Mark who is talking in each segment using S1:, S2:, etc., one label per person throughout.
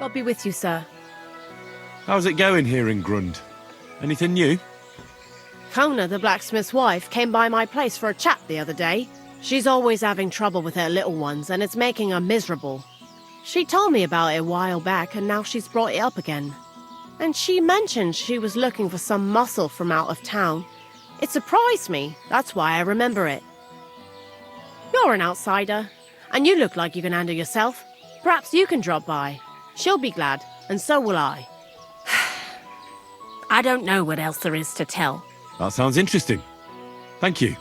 S1: God be with you, sir.
S2: How's it going here in Grund? Anything new?
S1: Kona, the blacksmith's wife, came by my place for a chat the other day. She's always having trouble with her little ones, and it's making her miserable. She told me about it a while back, and now she's brought it up again. And she mentioned she was looking for some muscle from out of town. It surprised me, that's why I remember it. You're an outsider, and you look like you can handle yourself. Perhaps you can drop by. She'll be glad, and so will I. I don't know what else there is to tell.
S2: That sounds interesting. Thank you.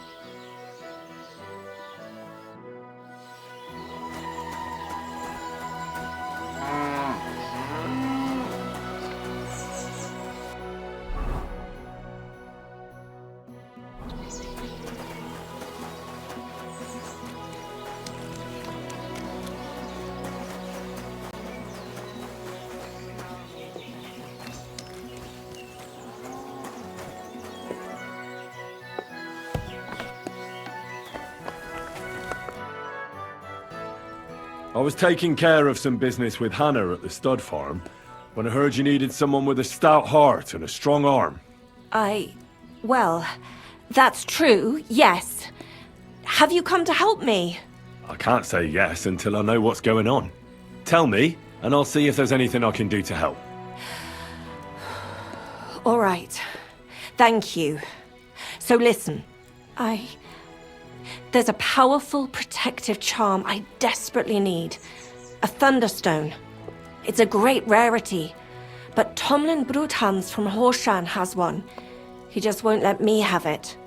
S2: I was taking care of some business with Hannah at the stud farm when I heard you needed someone with a stout heart and a strong arm.
S3: Well, that's true, yes. Have you come to help me?
S2: I can't say yes until I know what's going on. Tell me, and I'll see if there's anything I can do to help.
S3: All right. Thank you. So listen, there's a powerful protective charm I desperately need. A Thunderstone. It's a great rarity, but Tomlin Bruthans from Horshan has one. He just won't let me have it.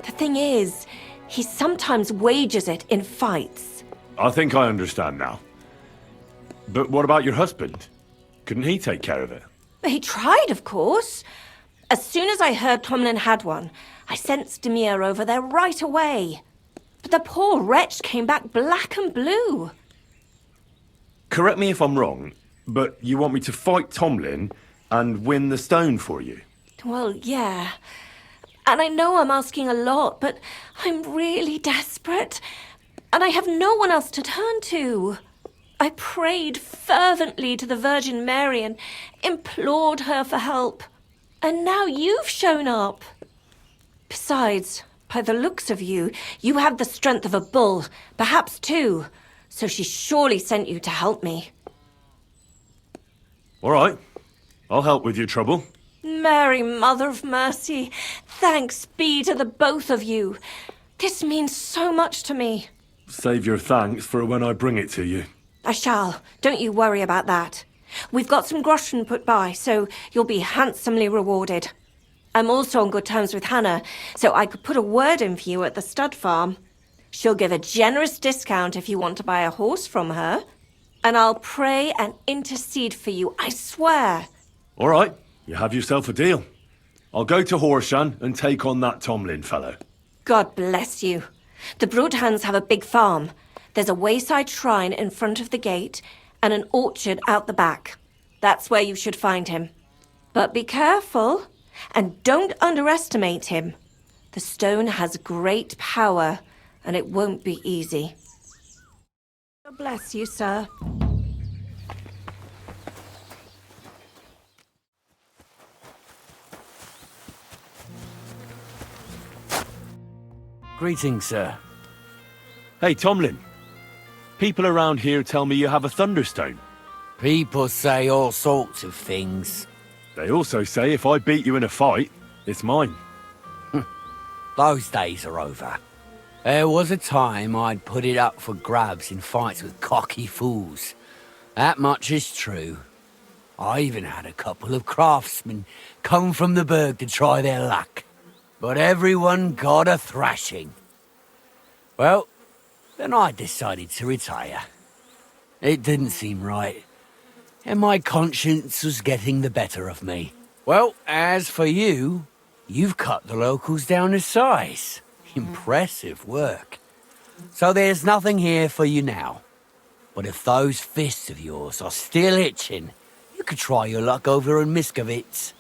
S3: The thing is, he sometimes wages it in fights.
S2: I think I understand now. But what about your husband? Couldn't he take care of it?
S3: He tried, of course. As soon as I heard Tomlin had one, I sent Stamir over there right away. But the poor wretch came back black and blue.
S2: Correct me if I'm wrong, but you want me to fight Tomlin and win the stone for you?
S3: Well, yeah. And I know I'm asking a lot, but I'm really desperate. And I have no one else to turn to. I prayed fervently to the Virgin Mary and implored her for help. And now you've shown up. Besides, by the looks of you, you have the strength of a bull, perhaps two. So she surely sent you to help me.
S2: All right. I'll help with your trouble.
S3: Mary, Mother of Mercy, thanks be to the both of you. This means so much to me.
S2: Save your thanks for when I bring it to you.
S3: I shall. Don't you worry about that. We've got some groschen put by, so you'll be handsomely rewarded. I'm also on good terms with Hannah, so I could put a word in for you at the stud farm. She'll give a generous discount if you want to buy a horse from her. And I'll pray and intercede for you, I swear.
S2: All right. You have yourself a deal. I'll go to Horshan and take on that Tomlin fellow.
S3: God bless you. The Bruthans have a big farm. There's a wayside shrine in front of the gate and an orchard out the back. That's where you should find him. But be careful and don't underestimate him. The stone has great power and it won't be easy. God bless you, sir.
S4: Greetings, sir.
S2: Hey, Tomlin. People around here tell me you have a Thunderstone.
S4: People say all sorts of things.
S2: They also say if I beat you in a fight, it's mine.
S4: Those days are over. There was a time I'd put it up for grabs in fights with cocky fools. That much is true. I even had a couple of craftsmen come from the burg to try their luck. But everyone got a thrashing. Well, then I decided to retire. It didn't seem right, and my conscience was getting the better of me. Well, as for you, you've cut the locals down to size. Impressive work. So there's nothing here for you now. But if those fists of yours are still itching, you could try your luck over in Miskovitz.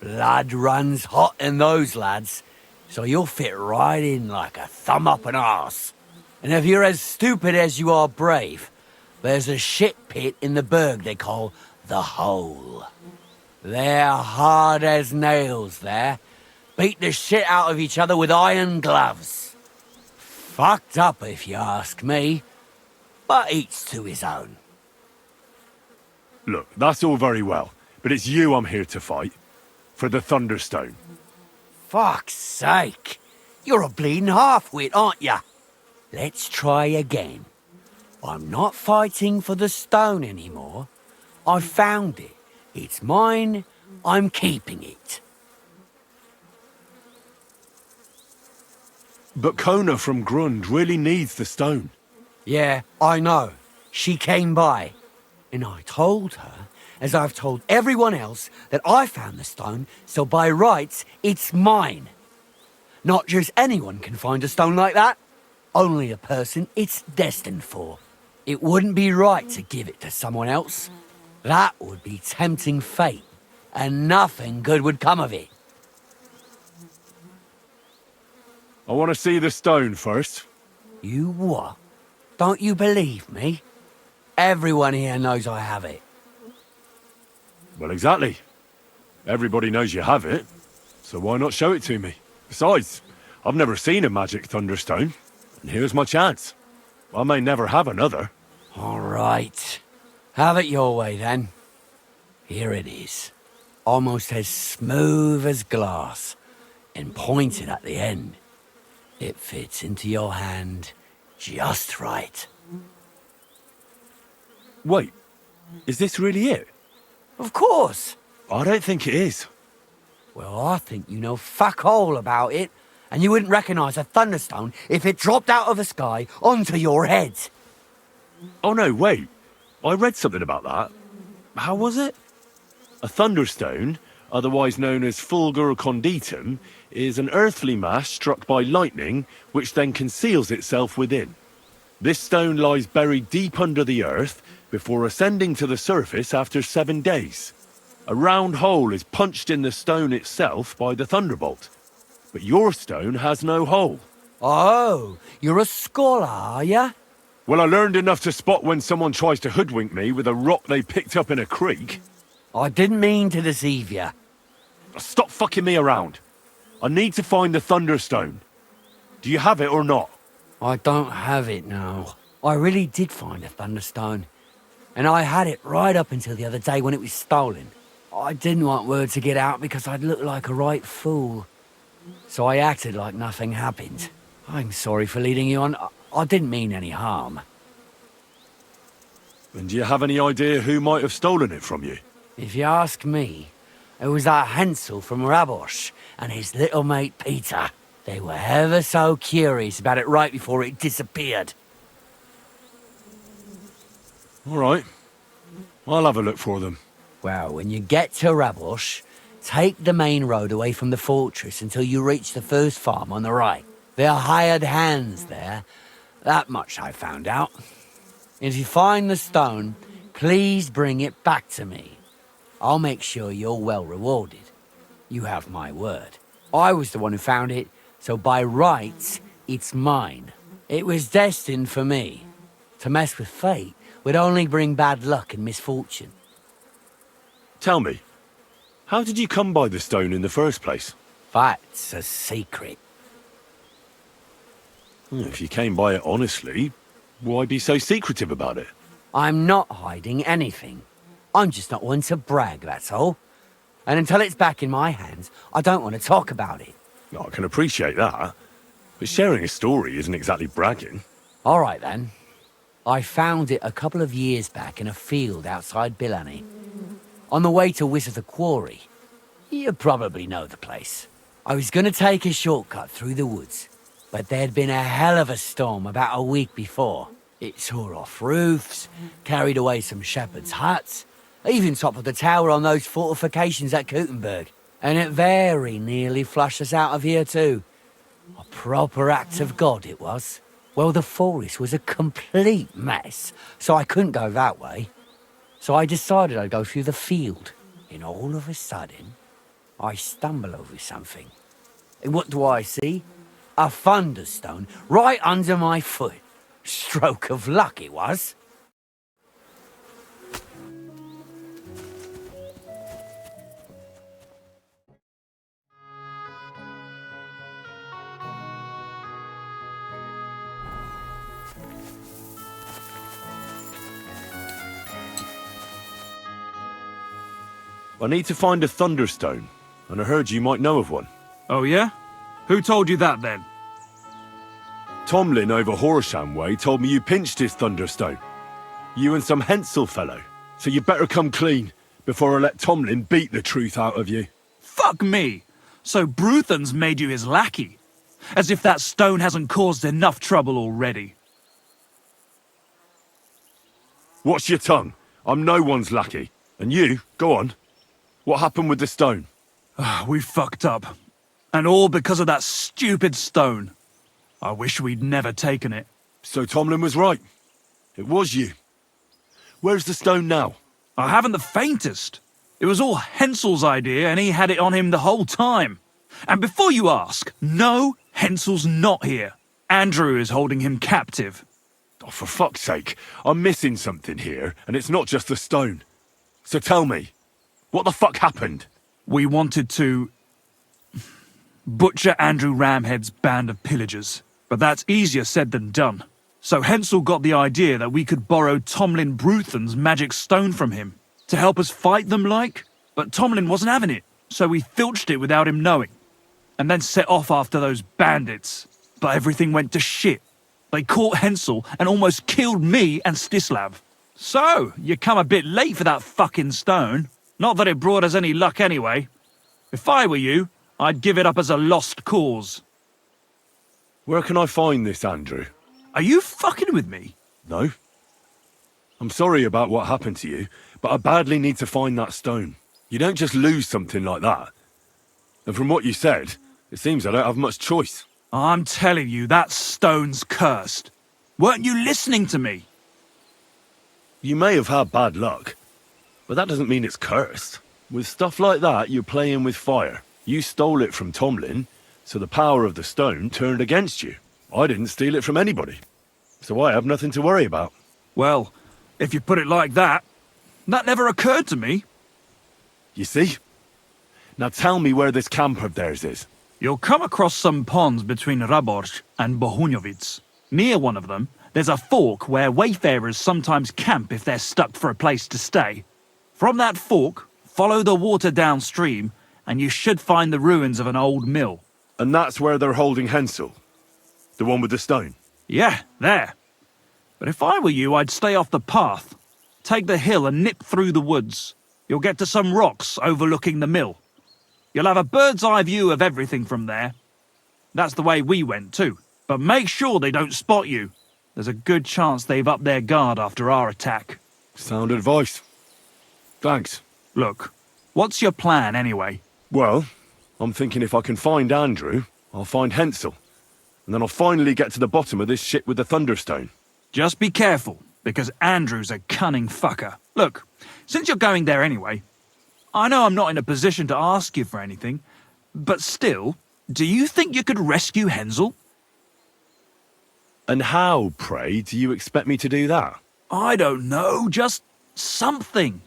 S4: Blood runs hot in those lads, so you'll fit right in like a thumb up an arse. And if you're as stupid as you are brave, there's a shit pit in the burg they call the hole. They're hard as nails there. Beat the shit out of each other with iron gloves. Fucked up if you ask me, but each to his own.
S2: Look, that's all very well, but it's you I'm here to fight. For the Thunderstone.
S4: Fuck's sake. You're a bleeding half-wit, aren't ya? Let's try again. I'm not fighting for the stone anymore. I found it. It's mine. I'm keeping it.
S2: But Kona from Grund really needs the stone.
S4: Yeah, I know. She came by. And I told her, as I've told everyone else, that I found the stone, so by rights, it's mine. Not just anyone can find a stone like that. Only a person it's destined for. It wouldn't be right to give it to someone else. That would be tempting fate, and nothing good would come of it.
S2: I want to see the stone first.
S4: You what? Don't you believe me? Everyone here knows I have it.
S2: Well, exactly. Everybody knows you have it, so why not show it to me? Besides, I've never seen a magic Thunderstone, and here's my chance. I may never have another.
S4: All right. Have it your way, then. Here it is. Almost as smooth as glass, and pointed at the end. It fits into your hand just right.
S2: Wait, is this really it?
S4: Of course.
S2: I don't think it is.
S4: Well, I think you know fuck all about it, and you wouldn't recognise a Thunderstone if it dropped out of the sky onto your head.
S2: Oh no, wait. I read something about that. How was it? A Thunderstone, otherwise known as fulgur conditum, is an earthly mass struck by lightning, which then conceals itself within. This stone lies buried deep under the earth before ascending to the surface after 7 days. A round hole is punched in the stone itself by the thunderbolt. But your stone has no hole.
S4: Oh, you're a scholar, are ya?
S2: Well, I learned enough to spot when someone tries to hoodwink me with a rock they picked up in a creek.
S4: I didn't mean to deceive you.
S2: Stop fucking me around. I need to find the Thunderstone. Do you have it or not?
S4: I don't have it now. I really did find a Thunderstone. And I had it right up until the other day when it was stolen. I didn't want word to get out because I'd look like a right fool. So I acted like nothing happened. I'm sorry for leading you on. I didn't mean any harm.
S2: And do you have any idea who might have stolen it from you?
S4: If you ask me, it was that Hansel from Rabosh and his little mate Peter. They were ever so curious about it right before it disappeared.
S2: All right. I'll have a look for them.
S4: Well, when you get to Rabosh, take the main road away from the fortress until you reach the first farm on the right. There are hired hands there. That much I found out. If you find the stone, please bring it back to me. I'll make sure you're well rewarded. You have my word. I was the one who found it, so by rights, it's mine. It was destined for me. To mess with fate would only bring bad luck and misfortune.
S2: Tell me, how did you come by the stone in the first place?
S4: That's a secret.
S2: If you came by it honestly, why be so secretive about it?
S4: I'm not hiding anything. I'm just not one to brag, that's all. And until it's back in my hands, I don't want to talk about it.
S2: I can appreciate that, but sharing a story isn't exactly bragging.
S4: All right, then. I found it a couple of years back in a field outside Billany. On the way to Wizard the Quarry. You probably know the place. I was going to take a shortcut through the woods, but there'd been a hell of a storm about a week before. It tore off roofs, carried away some shepherds' huts, even toppled the tower on those fortifications at Gutenberg. And it very nearly flushed us out of here too. A proper act of God it was. Well, the forest was a complete mess, so I couldn't go that way. So I decided I'd go through the field. And all of a sudden, I stumble over something. And what do I see? A Thunderstone right under my foot. Stroke of luck it was.
S2: I need to find a Thunderstone, and I heard you might know of one.
S5: Oh yeah? Who told you that then?
S2: Tomlin over Horsham way told me you pinched his Thunderstone. You and some Hensel fellow. So you better come clean before I let Tomlin beat the truth out of you.
S5: Fuck me! So Bruthan's made you his lackey? As if that stone hasn't caused enough trouble already.
S2: Watch your tongue. I'm no one's lackey. And you, go on. What happened with the stone?
S5: We fucked up. And all because of that stupid stone. I wish we'd never taken it.
S2: So Tomlin was right. It was you. Where's the stone now?
S5: I haven't the faintest. It was all Hensel's idea and he had it on him the whole time. And before you ask, no, Hensel's not here. Andrew is holding him captive.
S2: Oh, for fuck's sake. I'm missing something here, and it's not just the stone. So tell me, what the fuck happened?
S5: We wanted to butcher Andrew Ramhead's band of pillagers, but that's easier said than done. So Hensel got the idea that we could borrow Tomlin Bruthan's magic stone from him to help us fight them like, but Tomlin wasn't having it, so we filched it without him knowing, and then set off after those bandits. But everything went to shit. They caught Hensel and almost killed me and Stislav. So, you come a bit late for that fucking stone. Not that it brought us any luck anyway. If I were you, I'd give it up as a lost cause.
S2: Where can I find this, Andrew?
S5: Are you fucking with me?
S2: No. I'm sorry about what happened to you, but I badly need to find that stone. You don't just lose something like that. And from what you said, it seems I don't have much choice.
S5: I'm telling you, that stone's cursed. Weren't you listening to me?
S2: You may have had bad luck, but that doesn't mean it's cursed. With stuff like that, you're playing with fire. You stole it from Tomlin, so the power of the stone turned against you. I didn't steal it from anybody, so I have nothing to worry about.
S5: Well, if you put it like that never occurred to me.
S2: You see? Now tell me where this camp of theirs is.
S5: You'll come across some ponds between Raborj and Bohunjovic. Near one of them, there's a fork where wayfarers sometimes camp if they're stuck for a place to stay. From that fork, follow the water downstream, and you should find the ruins of an old mill.
S2: And that's where they're holding Hensel? The one with the stone?
S5: Yeah, there. But if I were you, I'd stay off the path. Take the hill and nip through the woods. You'll get to some rocks overlooking the mill. You'll have a bird's eye view of everything from there. That's the way we went too. But make sure they don't spot you. There's a good chance they've upped their guard after our attack.
S2: Sound advice. Thanks.
S5: Look, what's your plan anyway?
S2: Well, I'm thinking if I can find Andrew, I'll find Hensel. And then I'll finally get to the bottom of this shit with the Thunderstone.
S5: Just be careful, because Andrew's a cunning fucker. Look, since you're going there anyway, I know I'm not in a position to ask you for anything, but still, do you think you could rescue Hensel?
S2: And how, pray, do you expect me to do that?
S5: I don't know, just something.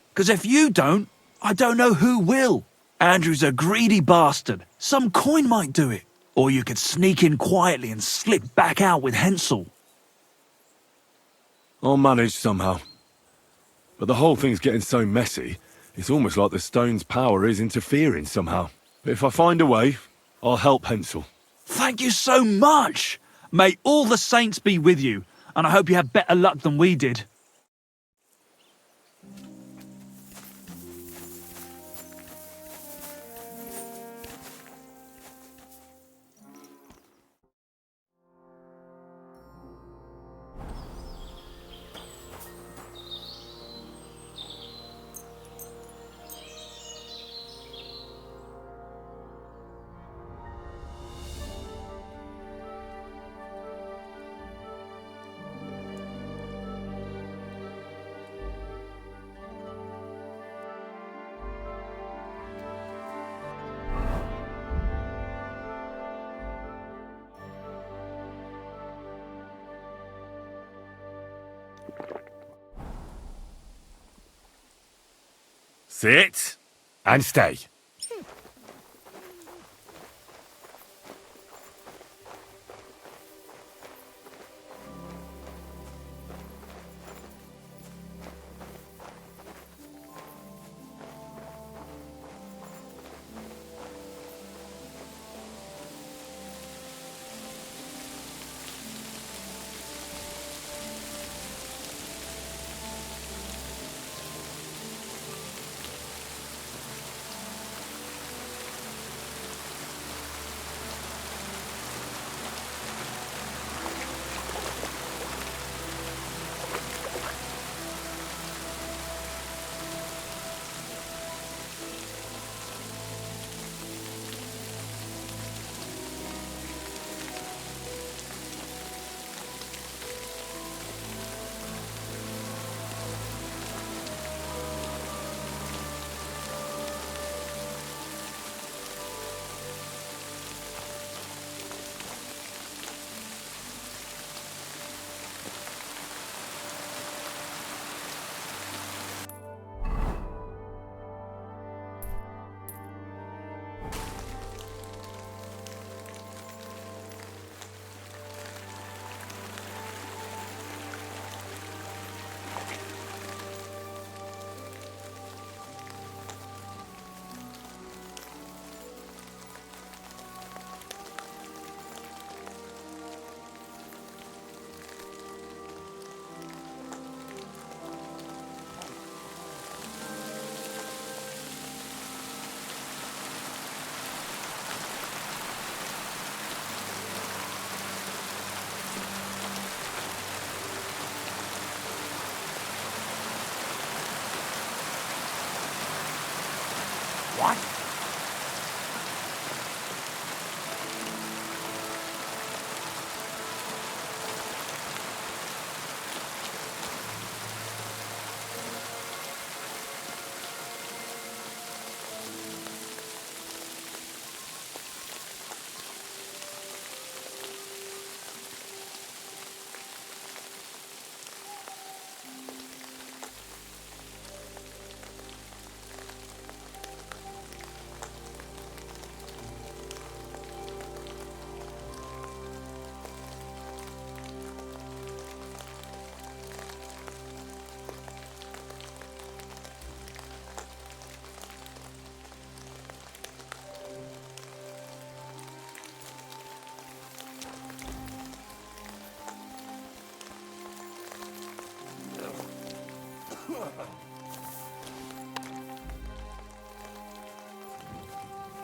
S5: Because if you don't, I don't know who will. Andrew's a greedy bastard. Some coin might do it. Or you could sneak in quietly and slip back out with Hensel.
S2: I'll manage somehow. But the whole thing's getting so messy, it's almost like the stone's power is interfering somehow. But if I find a way, I'll help Hensel.
S5: Thank you so much! May all the saints be with you, and I hope you have better luck than we did.
S2: Sit and stay.
S4: What?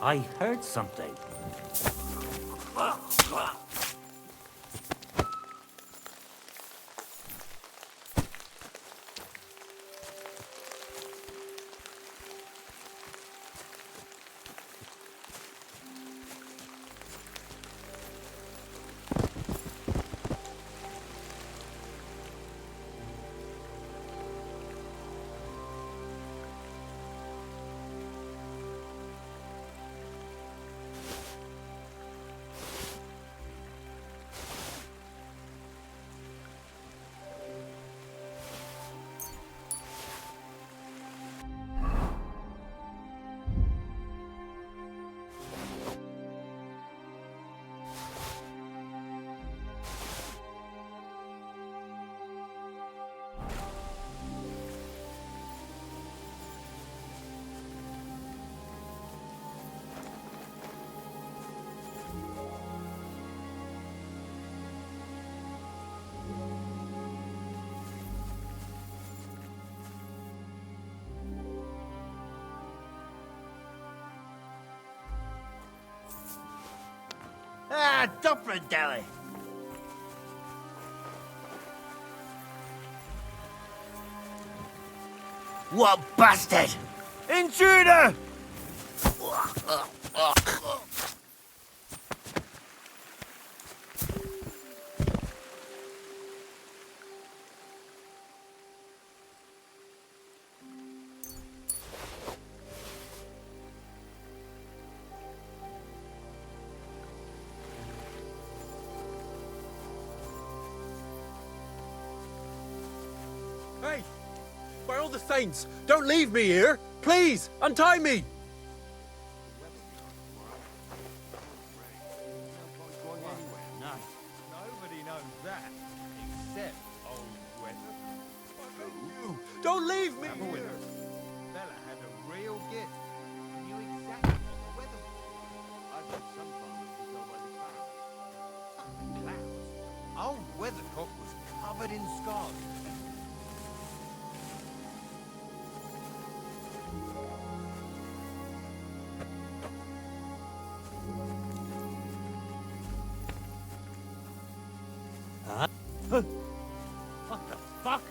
S6: I heard something.
S7: Ah, Dopperdelly! What bastard! Intruder!
S8: Hey! By all the saints, don't leave me here! Please, untie me!
S7: Nobody knows that, except old Weather.
S8: Don't leave me
S7: Have a
S8: here!
S7: winner. Fella had a real gift. He knew exactly what the weather was. I've heard some farmers can tell by the clouds. The clouds? Old Weathercock was covered in scars.
S6: What the fuck?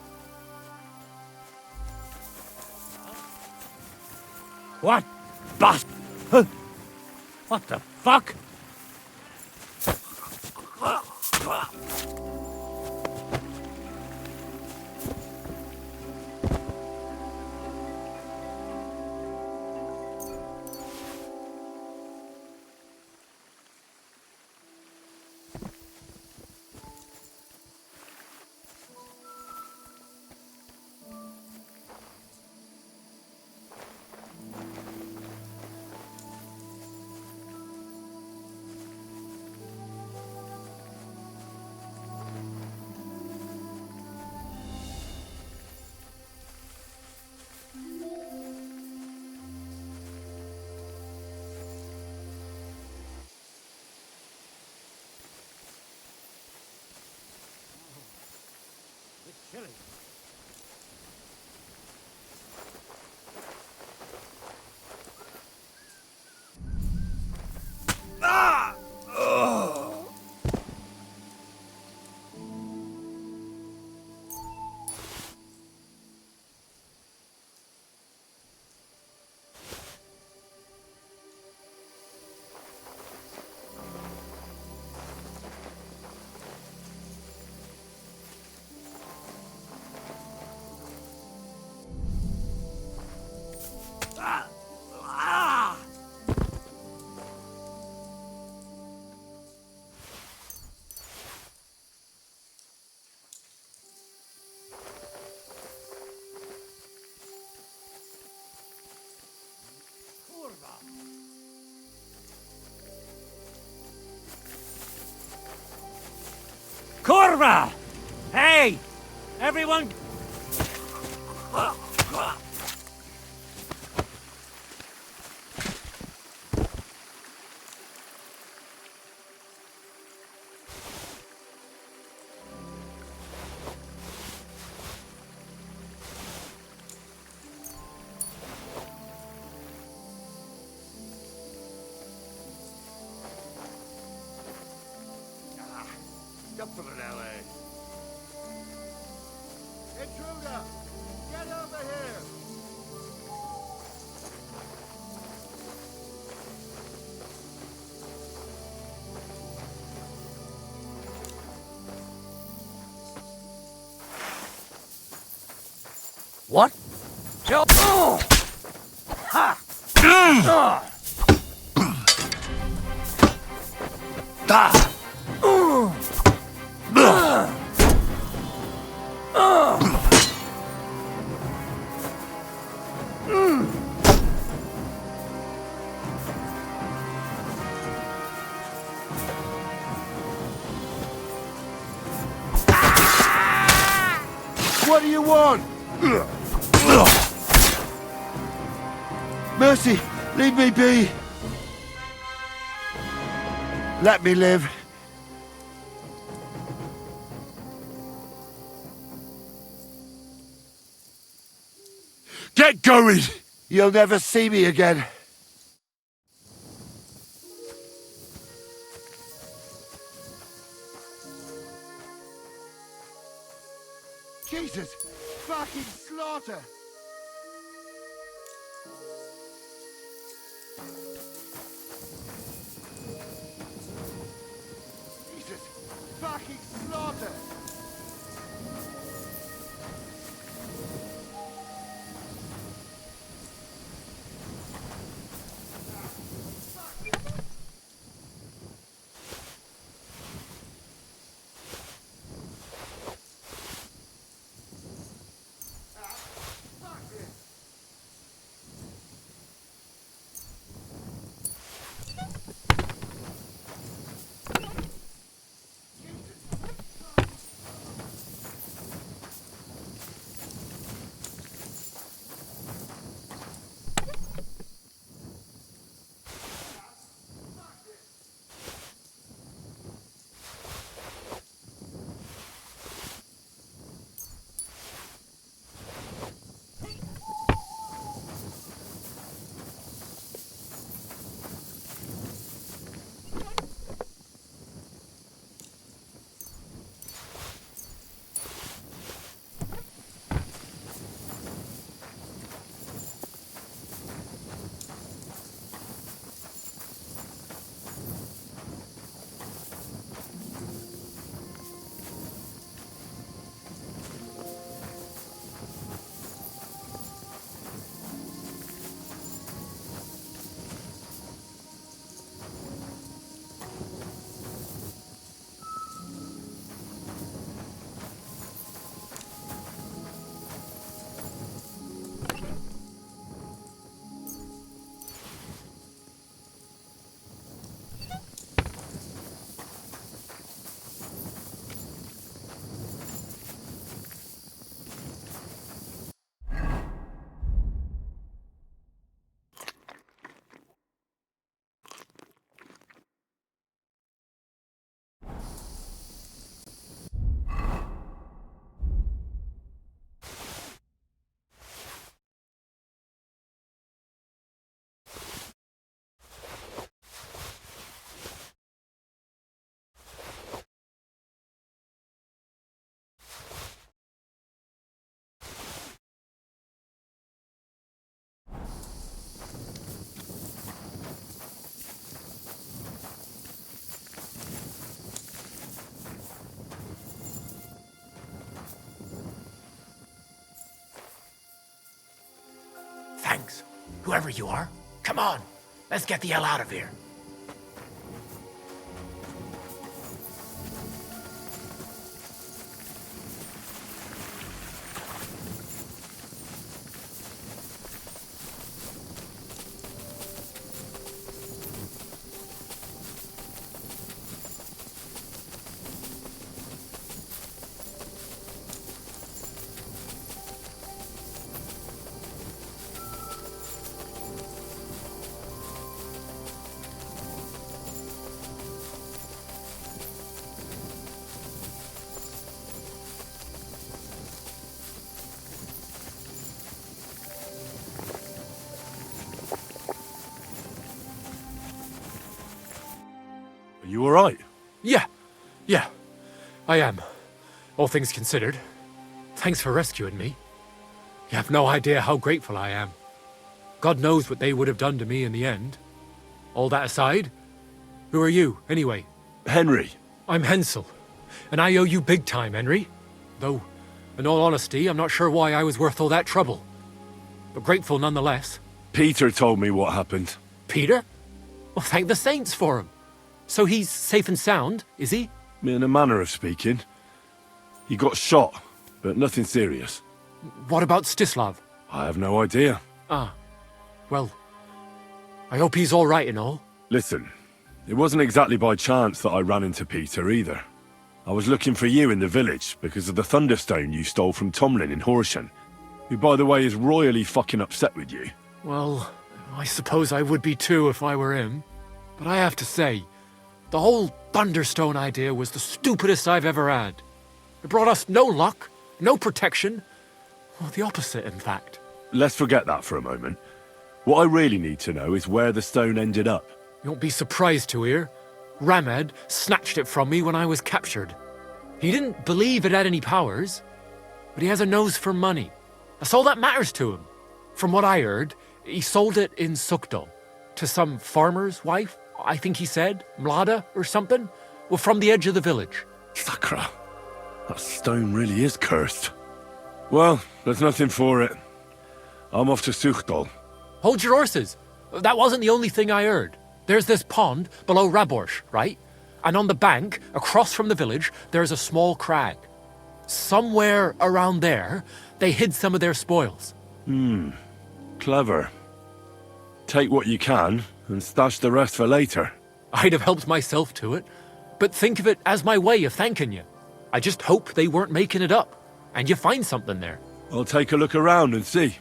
S6: What? Bust! What the fuck? Chilly. Kurva! Hey! Everyone...
S7: Stop for an hour. Intruder! Get over here!
S4: What? Ha! Da!
S7: What do you want? Mercy, leave me be. Let me live. Get going! You'll never see me again. Jesus! Fucking slaughter! Jesus! Fucking slaughter!
S9: Thanks. Whoever you are, come on. Let's get the hell out of here.
S2: You alright?
S6: Yeah. I am. All things considered. Thanks for rescuing me. You have no idea how grateful I am. God knows what they would have done to me in the end. All that aside, who are you, anyway?
S2: Henry.
S6: I'm Hensel, and I owe you big time, Henry. Though, in all honesty, I'm not sure why I was worth all that trouble. But grateful nonetheless.
S2: Peter told me what happened.
S6: Peter? Well, thank the saints for him. So he's safe and sound, is he?
S2: In a manner of speaking. He got shot, but nothing serious.
S6: What about Stislav?
S2: I have no idea.
S6: Well, I hope he's all right and all.
S2: Listen, it wasn't exactly by chance that I ran into Peter either. I was looking for you in the village because of the Thunderstone you stole from Tomlin in Horsham, who by the way is royally fucking upset with you.
S6: Well, I suppose I would be too if I were him. But I have to say, the whole Thunderstone idea was the stupidest I've ever had. It brought us no luck, no protection. Well, the opposite, in fact.
S2: Let's forget that for a moment. What I really need to know is where the stone ended up.
S6: You won't be surprised to hear. Ramed snatched it from me when I was captured. He didn't believe it had any powers, but he has a nose for money. That's all that matters to him. From what I heard, he sold it in Sukdal to some farmer's wife, I think he said, Mlada or something, well, from the edge of the village.
S2: Sakra, that stone really is cursed. Well, there's nothing for it. I'm off to Sukdal.
S6: Hold your horses. That wasn't the only thing I heard. There's this pond below Raborsh, right? And on the bank, across from the village, there's a small crag. Somewhere around there, they hid some of their spoils.
S2: Clever. Take what you can and stash the rest for later.
S6: I'd have helped myself to it, but think of it as my way of thanking you. I just hope they weren't making it up, and you find something there.
S2: I'll take a look around and see.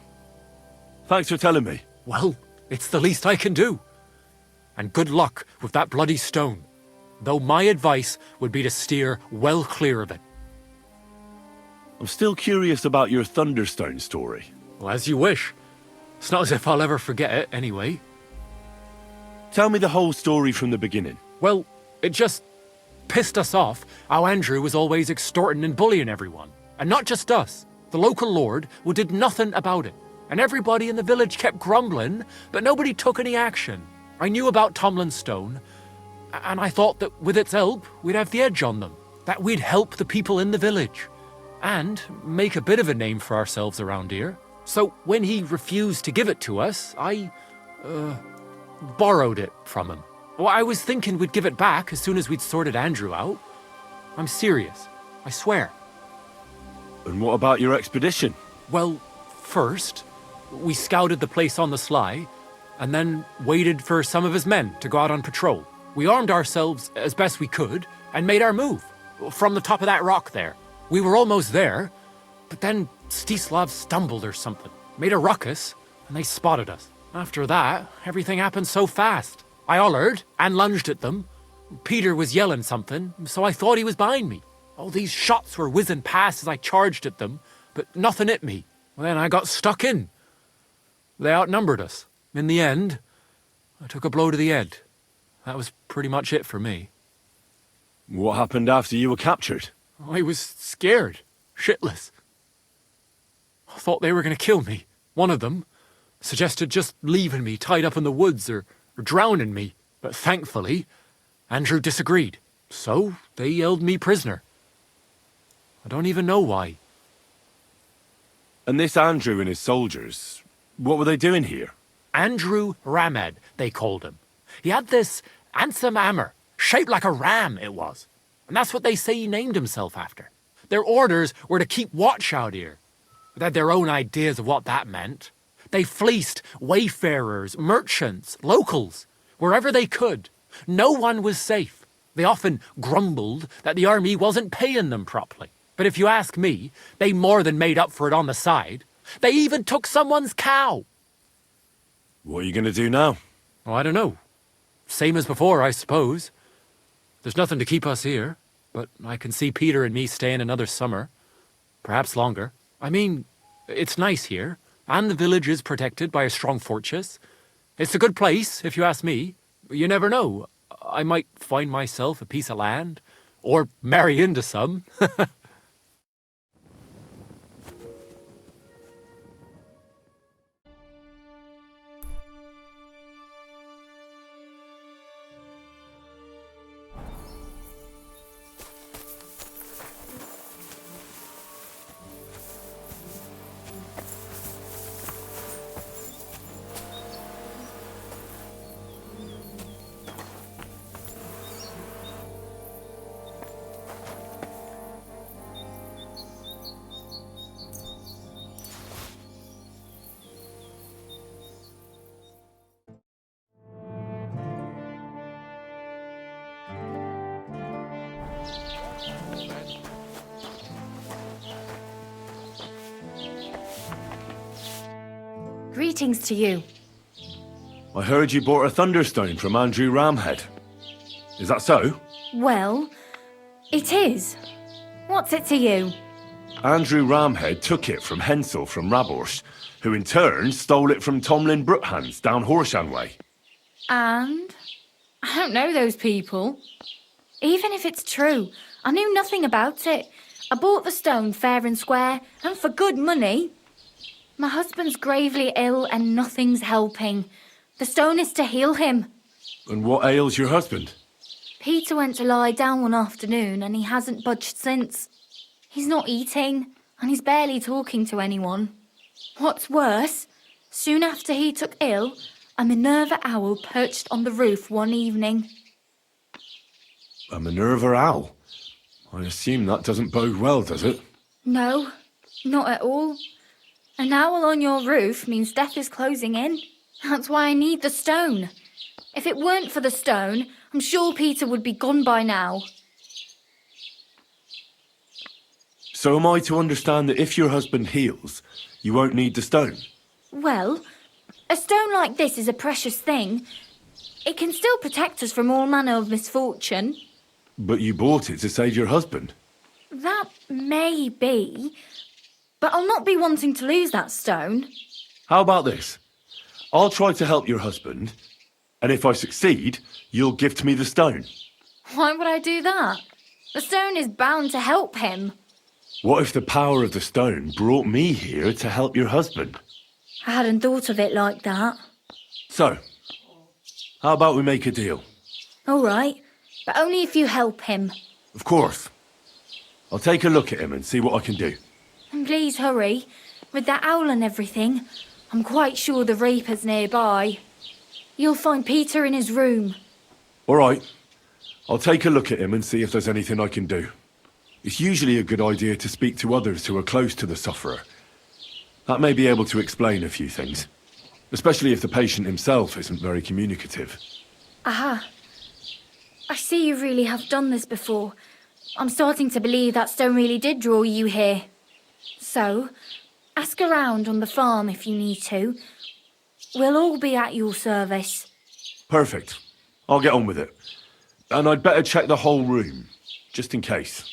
S2: Thanks for telling me.
S6: Well, it's the least I can do. And good luck with that bloody stone, though my advice would be to steer well clear of it.
S2: I'm still curious about your Thunderstone story.
S6: Well, as you wish. It's not as if I'll ever forget it, anyway.
S2: Tell me the whole story from the beginning.
S6: Well, it just pissed us off how Andrew was always extorting and bullying everyone. And not just us. The local lord who did nothing about it. And everybody in the village kept grumbling, but nobody took any action. I knew about Tomlin's stone, and I thought that with its help, we'd have the edge on them. That we'd help the people in the village. And make a bit of a name for ourselves around here. So when he refused to give it to us, I borrowed it from him. Well, I was thinking we'd give it back as soon as we'd sorted Andrew out. I'm serious. I swear.
S2: And what about your expedition?
S6: Well, first, we scouted the place on the sly, and then waited for some of his men to go out on patrol. We armed ourselves as best we could, and made our move, from the top of that rock there. We were almost there, but then Stislav stumbled or something, made a ruckus, and they spotted us. After that, everything happened so fast. I hollered and lunged at them. Peter was yelling something, so I thought he was behind me. All these shots were whizzing past as I charged at them, but nothing hit me. Well, then I got stuck in. They outnumbered us. In the end, I took a blow to the head. That was pretty much it for me.
S2: What happened after you were captured?
S6: I was scared, shitless. I thought they were going to kill me. One of them suggested just leaving me tied up in the woods or drowning me. But thankfully, Andrew disagreed. So they held me prisoner. I don't even know why.
S2: And this Andrew and his soldiers, what were they doing here?
S6: Andrew Ramed, they called him. He had this handsome hammer, shaped like a ram it was. And that's what they say he named himself after. Their orders were to keep watch out here. They had their own ideas of what that meant. They fleeced wayfarers, merchants, locals, wherever they could. No one was safe. They often grumbled that the army wasn't paying them properly. But if you ask me, they more than made up for it on the side. They even took someone's cow.
S2: What are you going to do now?
S6: Oh, I don't know. Same as before, I suppose. There's nothing to keep us here, but I can see Peter and me staying another summer. Perhaps longer. I mean, it's nice here, and the village is protected by a strong fortress. It's a good place, if you ask me. You never know. I might find myself a piece of land, or marry into some.
S10: Greetings to you.
S2: I heard you bought a Thunderstone from Andrew Ramhead. Is that so?
S10: Well, it is. What's it to you?
S2: Andrew Ramhead took it from Hensel from Rabors, who in turn stole it from Tomlin Brookhans down Horshan way.
S10: And? I don't know those people. Even if it's true, I knew nothing about it. I bought the stone fair and square, and for good money. My husband's gravely ill and nothing's helping. The stone is to heal him.
S2: And what ails your husband?
S10: Peter went to lie down one afternoon and he hasn't budged since. He's not eating and he's barely talking to anyone. What's worse, soon after he took ill, a Minerva owl perched on the roof one evening.
S2: A Minerva owl? I assume that doesn't bode well, does it?
S10: No, not at all. An owl on your roof means death is closing in. That's why I need the stone. If it weren't for the stone, I'm sure Peter would be gone by now.
S2: So am I to understand that if your husband heals, you won't need the stone?
S10: Well, a stone like this is a precious thing. It can still protect us from all manner of misfortune.
S2: But you bought it to save your husband.
S10: That may be, but I'll not be wanting to lose that stone.
S2: How about this? I'll try to help your husband, and if I succeed, you'll gift me the stone.
S10: Why would I do that? The stone is bound to help him.
S2: What if the power of the stone brought me here to help your husband?
S10: I hadn't thought of it like that.
S2: So, how about we make a deal?
S10: All right, but only if you help him.
S2: Of course. I'll take a look at him and see what I can do.
S10: And please hurry. With that owl and everything, I'm quite sure the Reaper's nearby. You'll find Peter in his room.
S2: All right. I'll take a look at him and see if there's anything I can do. It's usually a good idea to speak to others who are close to the sufferer. That may be able to explain a few things, especially if the patient himself isn't very communicative.
S10: Aha. I see you really have done this before. I'm starting to believe that stone really did draw you here. So, ask around on the farm if you need to. We'll all be at your service.
S2: Perfect. I'll get on with it. And I'd better check the whole room, just in case.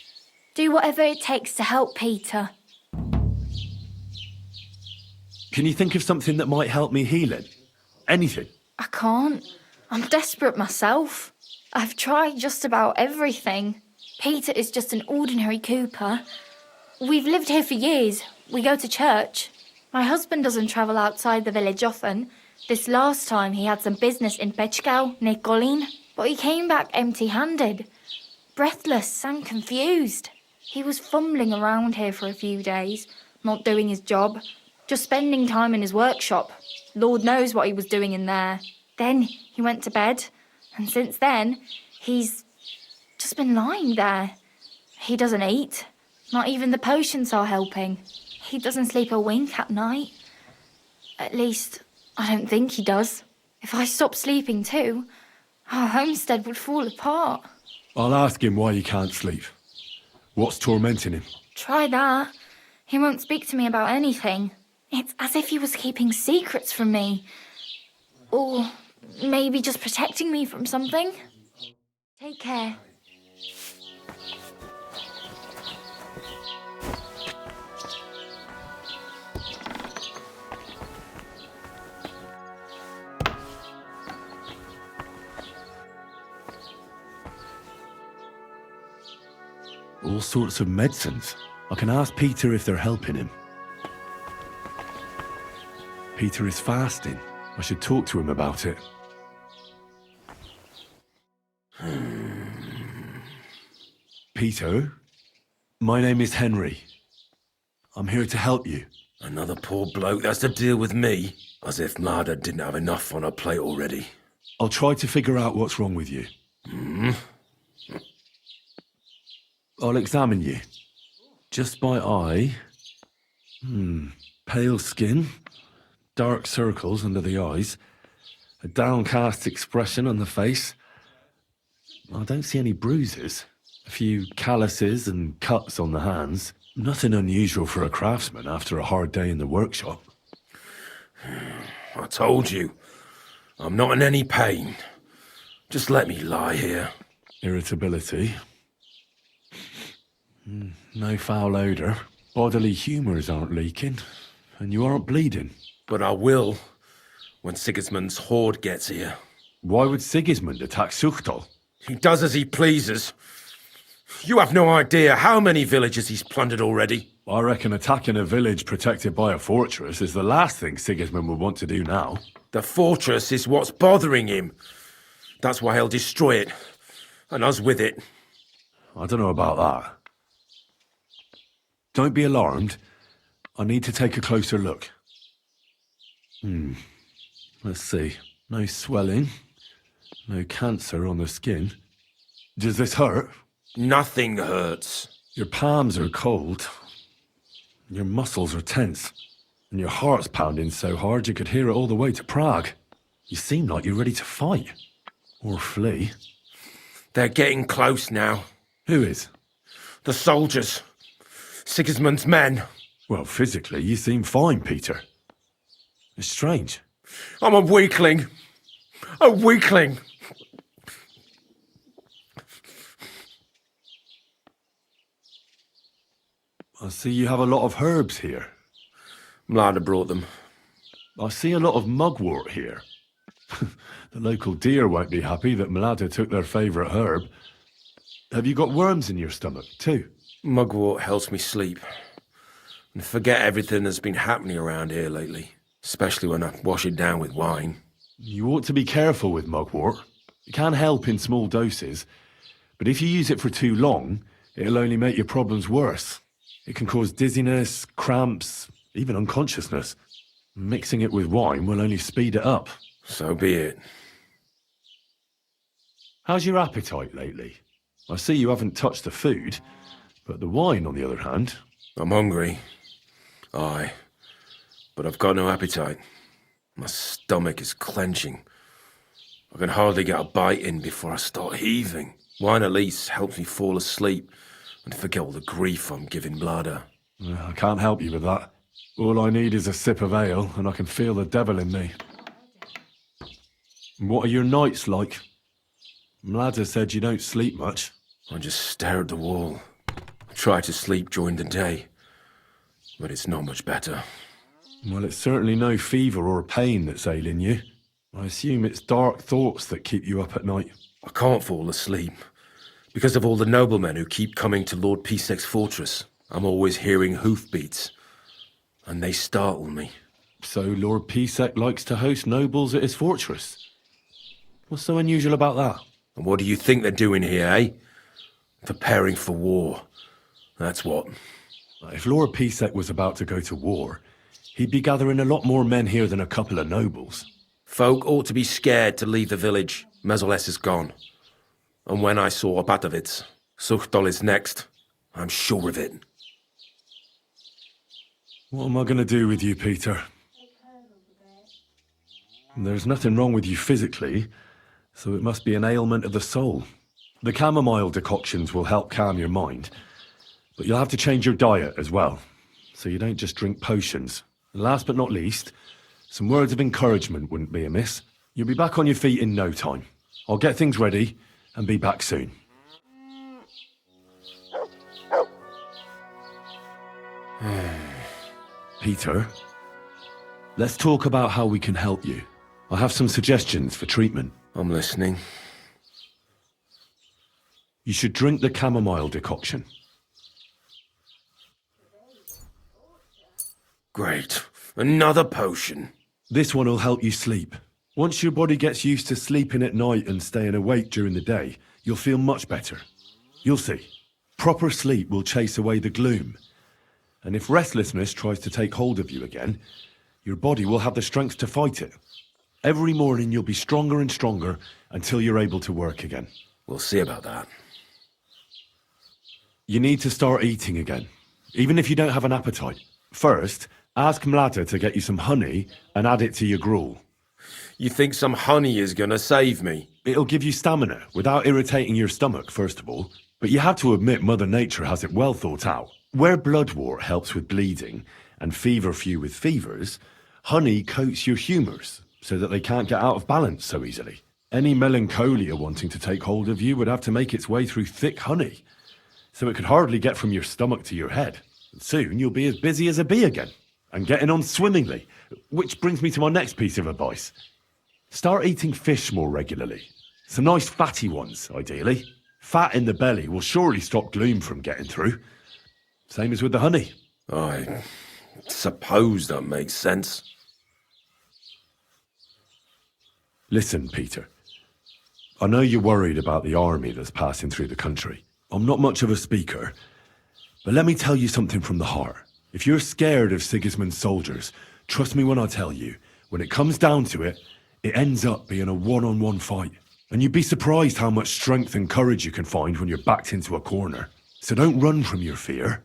S10: Do whatever it takes to help Peter.
S2: Can you think of something that might help me heal it? Anything?
S10: I can't. I'm desperate myself. I've tried just about everything. Peter is just an ordinary cooper. We've lived here for years. We go to church. My husband doesn't travel outside the village often. This last time he had some business in Pechkau, near Colin, but he came back empty-handed, breathless and confused. He was fumbling around here for a few days, not doing his job, just spending time in his workshop. Lord knows what he was doing in there. Then he went to bed, and since then, he's just been lying there. He doesn't eat. Not even the potions are helping. He doesn't sleep a wink at night. At least, I don't think he does. If I stopped sleeping too, our homestead would fall apart.
S2: I'll ask him why he can't sleep. What's tormenting him?
S10: Try that. He won't speak to me about anything. It's as if he was keeping secrets from me. Or maybe just protecting me from something. Take care.
S2: sorts of medicines. I can ask Peter if they're helping him. Peter is fasting. I should talk to him about it. Peter, my name is Henry. I'm here to help you.
S11: Another poor bloke that's to deal with me, as if Marder didn't have enough on her plate already.
S2: I'll try to figure out what's wrong with you. I'll examine you. Just by eye. Pale skin, dark circles under the eyes, a downcast expression on the face. I don't see any bruises. A few calluses and cuts on the hands. Nothing unusual for a craftsman after a hard day in the workshop.
S11: I told you, I'm not in any pain. Just let me lie here.
S2: Irritability. No foul odour. Bodily humours aren't leaking. And you aren't bleeding.
S11: But I will, when Sigismund's horde gets here.
S2: Why would Sigismund attack Suchtal?
S11: He does as he pleases. You have no idea how many villages he's plundered already.
S2: I reckon attacking a village protected by a fortress is the last thing Sigismund would want to do now.
S11: The fortress is what's bothering him. That's why he'll destroy it. And us with it.
S2: I don't know about that. Don't be alarmed. I need to take a closer look. Let's see. No swelling. No cancer on the skin. Does this hurt?
S11: Nothing hurts.
S2: Your palms are cold. Your muscles are tense. And your heart's pounding so hard you could hear it all the way to Prague. You seem like you're ready to fight. Or flee.
S11: They're getting close now.
S2: Who is?
S11: The soldiers. Sigismund's men.
S2: Well, physically, you seem fine, Peter. It's strange.
S11: I'm a weakling. A weakling.
S2: I see you have a lot of herbs here.
S11: Mlada brought them.
S2: I see a lot of mugwort here. The local deer won't be happy that Mlada took their favourite herb. Have you got worms in your stomach, too?
S11: Mugwort helps me sleep. And forget everything that's been happening around here lately. Especially when I wash it down with wine.
S2: You ought to be careful with mugwort. It can help in small doses. But if you use it for too long, it'll only make your problems worse. It can cause dizziness, cramps, even unconsciousness. Mixing it with wine will only speed it up.
S11: So be it.
S2: How's your appetite lately? I see you haven't touched the food, but the wine, on the other hand...
S11: I'm hungry. Aye. But I've got no appetite. My stomach is clenching. I can hardly get a bite in before I start heaving. Wine at least helps me fall asleep and forget all the grief I'm giving Blada.
S2: I can't help you with that. All I need is a sip of ale, and I can feel the devil in me. What are your nights like? Mlada said you don't sleep much.
S11: I just stare at the wall. I try to sleep during the day, but it's not much better.
S2: Well, it's certainly no fever or pain that's ailing you. I assume it's dark thoughts that keep you up at night.
S11: I can't fall asleep, because of all the noblemen who keep coming to Lord Pisek's fortress. I'm always hearing hoofbeats, and they startle me.
S2: So Lord Pisek likes to host nobles at his fortress? What's so unusual about that?
S11: And what do you think they're doing here, eh? Preparing for war. That's what.
S2: If Lord Pisek was about to go to war, he'd be gathering a lot more men here than a couple of nobles.
S11: Folk ought to be scared to leave the village. Mezoles is gone. And when I saw Opatovitz, Suchtol is next. I'm sure of it.
S2: What am I going to do with you, Peter? There's nothing wrong with you physically, so it must be an ailment of the soul. The chamomile decoctions will help calm your mind, but you'll have to change your diet as well, so you don't just drink potions. And last but not least, some words of encouragement wouldn't be amiss. You'll be back on your feet in no time. I'll get things ready and be back soon. Peter, let's talk about how we can help you. I have some suggestions for treatment.
S11: I'm listening.
S2: You should drink the chamomile decoction.
S11: Great. Another potion.
S2: This one will help you sleep. Once your body gets used to sleeping at night and staying awake during the day, you'll feel much better. You'll see. Proper sleep will chase away the gloom. And if restlessness tries to take hold of you again, your body will have the strength to fight it. Every morning you'll be stronger and stronger until you're able to work again.
S11: We'll see about that.
S2: You need to start eating again, even if you don't have an appetite. First, ask Mlada to get you some honey and add it to your gruel.
S11: You think some honey is gonna save me?
S2: It'll give you stamina without irritating your stomach, first of all. But you have to admit Mother Nature has it well thought out. Where bloodwort helps with bleeding and feverfew with fevers, honey coats your humours so that they can't get out of balance so easily. Any melancholia wanting to take hold of you would have to make its way through thick honey, so it could hardly get from your stomach to your head. And soon you'll be as busy as a bee again, and getting on swimmingly, which brings me to my next piece of advice. Start eating fish more regularly. Some nice fatty ones, ideally. Fat in the belly will surely stop gloom from getting through. Same as with the honey.
S11: I suppose that makes sense.
S2: Listen, Peter. I know you're worried about the army that's passing through the country. I'm not much of a speaker, but let me tell you something from the heart. If you're scared of Sigismund's soldiers, trust me when I tell you, when it comes down to it, it ends up being a one-on-one fight. And you'd be surprised how much strength and courage you can find when you're backed into a corner. So don't run from your fear.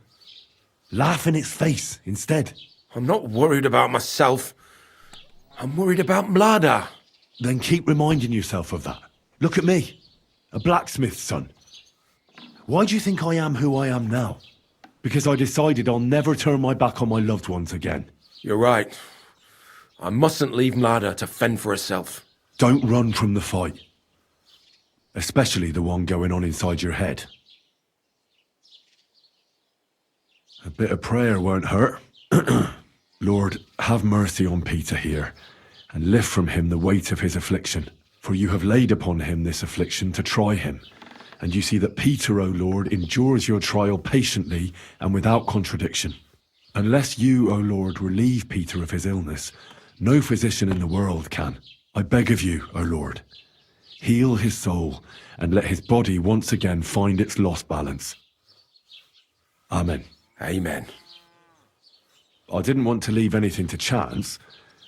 S2: Laugh in its face instead.
S11: I'm not worried about myself. I'm worried about Mlada.
S2: Then keep reminding yourself of that. Look at me, a blacksmith's son. Why do you think I am who I am now? Because I decided I'll never turn my back on my loved ones again.
S11: You're right. I mustn't leave Mlada to fend for herself.
S2: Don't run from the fight. Especially the one going on inside your head. A bit of prayer won't hurt. Lord, have mercy on Peter here, and lift from him the weight of his affliction. For you have laid upon him this affliction to try him. And you see that Peter, O Lord, endures your trial patiently and without contradiction. Unless you, O Lord, relieve Peter of his illness, no physician in the world can. I beg of you, O Lord, heal his soul and let his body once again find its lost balance. Amen.
S11: Amen.
S2: I didn't want to leave anything to chance,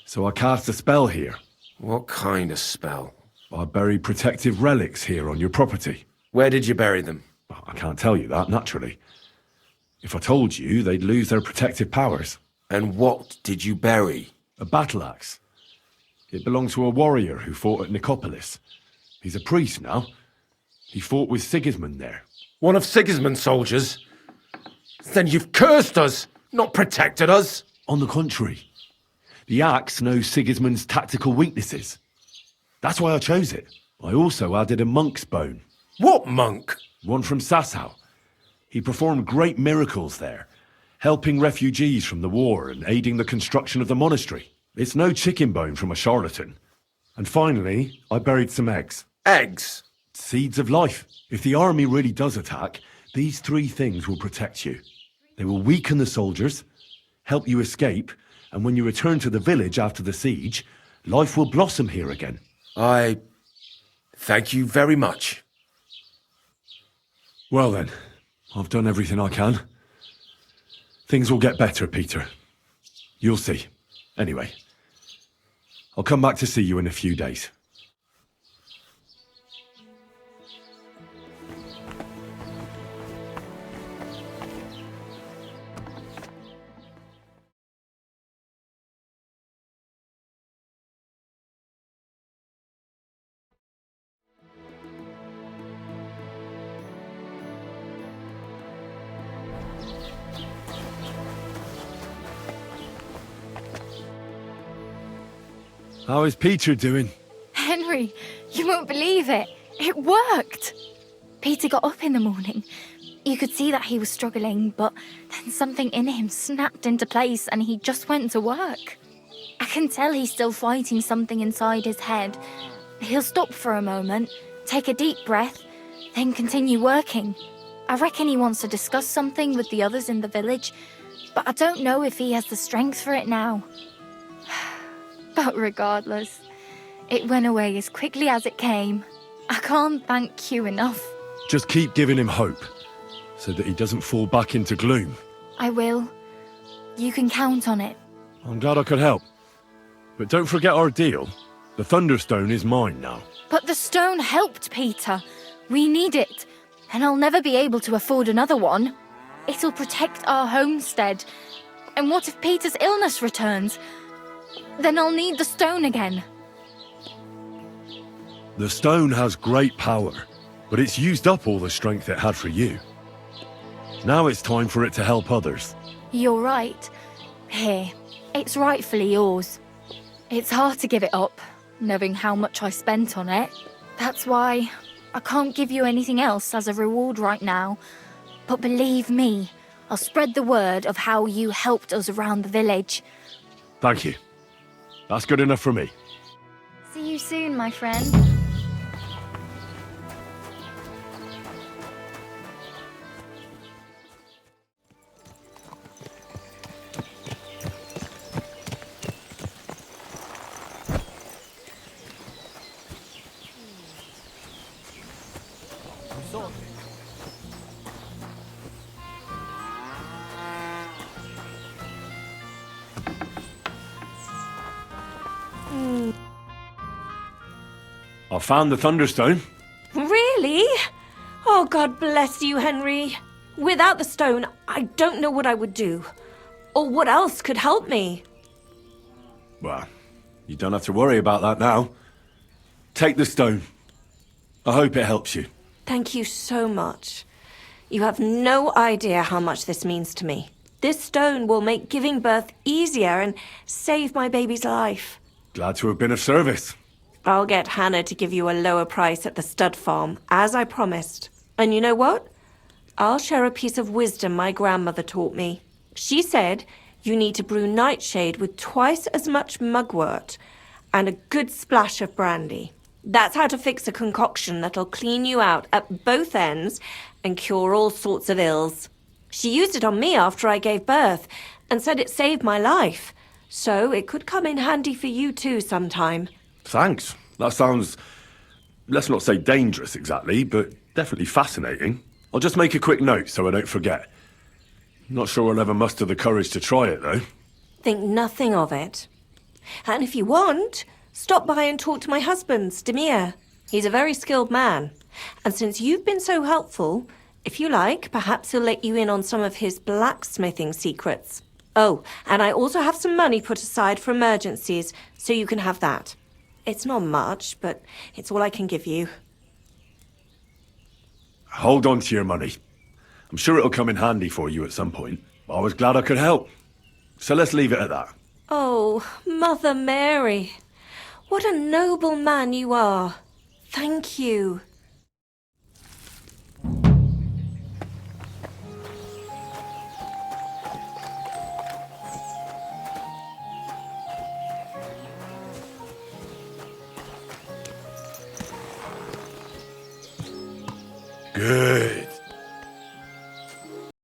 S2: so I cast a spell here.
S11: What kind of spell?
S2: I buried protective relics here on your property.
S11: Where did you bury them?
S2: I can't tell you that, naturally. If I told you, they'd lose their protective powers.
S11: And what did you bury?
S2: A battle axe. It belonged to a warrior who fought at Nicopolis. He's a priest now. He fought with Sigismund there.
S11: One of Sigismund's soldiers? Then you've cursed us, not protected us.
S2: On the contrary. The axe knows Sigismund's tactical weaknesses. That's why I chose it. I also added a monk's bone.
S11: What monk?
S2: One from Sassau. He performed great miracles there, helping refugees from the war and aiding the construction of the monastery. It's no chicken bone from a charlatan. And finally, I buried some eggs.
S11: Eggs?
S2: Seeds of life. If the army really does attack, these three things will protect you. They will weaken the soldiers, help you escape, and when you return to the village after the siege, life will blossom here again.
S11: I thank you very much.
S2: Well then, I've done everything I can. Things will get better, Peter. You'll see. Anyway, I'll come back to see you in a few days. How is Peter doing?
S10: Henry, you won't believe it. It worked. Peter got up in the morning. You could see that he was struggling, but then something in him snapped into place and he just went to work. I can tell he's still fighting something inside his head. He'll stop for a moment, take a deep breath, then continue working. I reckon he wants to discuss something with the others in the village. but I don't know if he has the strength for it now. But regardless, it went away as quickly as it came. I can't thank you enough.
S2: Just keep giving him hope, so that he doesn't fall back into gloom.
S10: I will. You can count on it.
S2: I'm glad I could help. But don't forget our deal. The Thunderstone is mine now.
S10: But the stone helped, Peter. We need it, and I'll never be able to afford another one. It'll protect our homestead. And what if Peter's illness returns? Then I'll need the stone again.
S2: The stone has great power, but it's used up all the strength it had for you. Now it's time for it to help others.
S10: You're right. Here, it's rightfully yours. It's hard to give it up, knowing how much I spent on it. That's why I can't give you anything else as a reward right now. But believe me, I'll spread the word of how you helped us around the village.
S2: Thank you. That's good enough for me.
S10: See you soon, my friend.
S2: I found the Thunderstone.
S3: Really? Oh, God bless you, Henry. Without the stone, I don't know what I would do. Or what else could help me.
S2: Well, you don't have to worry about that now. Take the stone. I hope it helps you.
S3: Thank you so much. You have no idea how much this means to me. This stone will make giving birth easier and save my baby's life.
S2: Glad to have been of service.
S3: I'll get Hannah to give you a lower price at the stud farm, as I promised. And you know what? I'll share a piece of wisdom my grandmother taught me. She said you need to brew nightshade with twice as much mugwort and a good splash of brandy. That's how to fix a concoction that'll clean you out at both ends and cure all sorts of ills. She used it on me after I gave birth and said it saved my life. So it could come in handy for you too sometime.
S2: Thanks. That sounds, let's not say dangerous exactly, but definitely fascinating. I'll just make a quick note so I don't forget. Not sure I'll ever muster the courage to try it, though.
S3: Think nothing of it. And if you want, stop by and talk to my husband, Demir. He's a very skilled man. And since you've been so helpful, if you like, perhaps he'll let you in on some of his blacksmithing secrets. Oh, and I also have some money put aside for emergencies, so you can have that. It's not much, but it's all I can give you.
S2: Hold on to your money. I'm sure it'll come in handy for you at some point. I was glad I could help. So let's leave it at that.
S3: Oh, Mother Mary. What a noble man you are. Thank you.
S2: Good.